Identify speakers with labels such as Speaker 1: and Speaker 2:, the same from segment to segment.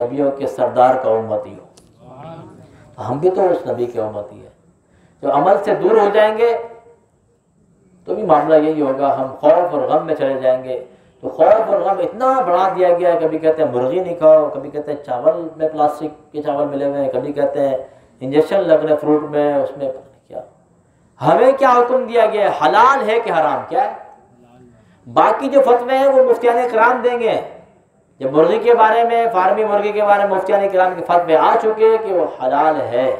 Speaker 1: नबियों के सरदार का उम्मती हो, तो हम भी तो उस नबी के उम्मती है। जो अमल से दूर हो जाएंगे तो भी मामला यही होगा, हम खौफ और गम में चले जाएंगे। तो खौफ और गम इतना बढ़ा दिया गया है, कभी कहते हैं मुर्गी नहीं खाओ, कभी कहते हैं चावल में प्लास्टिक के चावल मिले हुए हैं, कभी कहते हैं इंजेक्शन लग रहे फ्रूट में, उसमें क्या। हमें क्या हुक्म दिया गया है, हलाल है कि हराम क्या है। बाकी जो फतवे हैं वो मुफ्तियान किराम देंगे। जब मुर्गी के बारे में, फार्मी मुर्गी के बारे में मुफ्तियान किराम के फतवे आ चुके हैं कि वो हलाल है,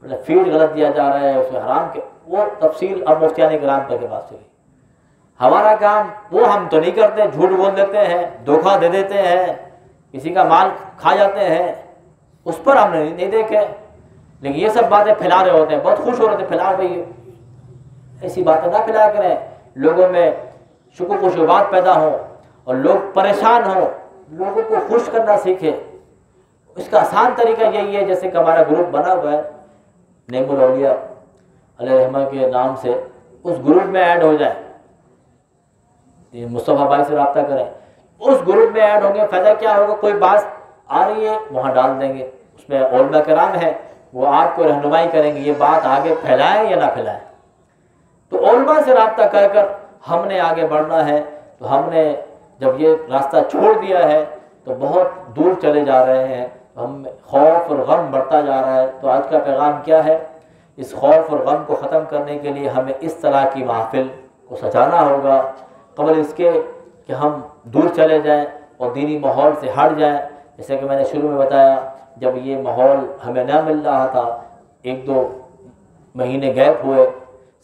Speaker 1: मतलब फीड गलत दिया जा रहा है उसमें हराम के, वो तफसील अब मुफ्तियान किराम के पास चली। हमारा काम वो हम तो नहीं करते, झूठ बोल देते हैं, धोखा दे देते हैं, किसी का माल खा जाते हैं, उस पर हमने नहीं देखे। लेकिन ये सब बातें फैला रहे होते हैं, बहुत खुश हो रहे थे, फैलाओ भाई, ऐसी बातें ना फैलाया करें, लोगों में शुक्र शुबात पैदा हो और लोग परेशान हो, लोगों को खुश करना सीखे। इसका आसान तरीका यही है, जैसे कि हमारा ग्रुप बना हुआ है नेमुल औलिया अलैहिर्रहमा के नाम से, उस ग्रुप में ऐड हो जाए, मुस्तफ़ा भाई से रब्ता करें, उस ग्रुप में ऐड होंगे। फायदा क्या होगा, कोई बात आ रही है वहाँ डाल देंगे, उसमें उलमा किराम है, वो आपको रहनुमाई करेंगे, ये बात आगे फैलाएं या ना फैलाएं। तो उलमा से रब्ता कर कर हमने आगे बढ़ना है। तो हमने जब ये रास्ता छोड़ दिया है तो बहुत दूर चले जा रहे हैं, हम खौफ और गम बढ़ता जा रहा है। तो आज का पैगाम क्या है, इस खौफ और गम को ख़त्म करने के लिए हमें इस तरह की महफिल को सजाना होगा, कबल इसके कि हम दूर चले जाएं और दीनी माहौल से हट जाएं। जैसे कि मैंने शुरू में बताया, जब ये माहौल हमें ना मिल रहा था, 1-2 महीने गैप हुए,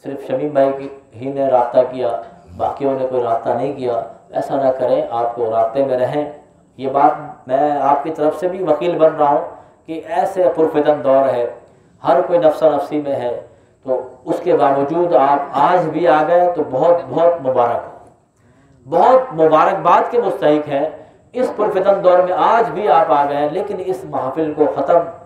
Speaker 1: सिर्फ शमीम भाई ही ने रब्ता किया, बाकियों ने कोई रब्ता नहीं किया। ऐसा ना करें, आपको रास्ते में रहें। ये बात मैं आपकी तरफ से भी वकील बन रहा हूँ कि ऐसे पुरफितन दौर है, हर कोई नफ्सा नफ्सी में है, तो उसके बावजूद आप आज भी आ गए तो बहुत बहुत मुबारक, बहुत मुबारकबाद के मुस्तहिक हैं। इस पुरफितन दौर में आज भी आप आ गए, लेकिन इस महफिल को ख़त्म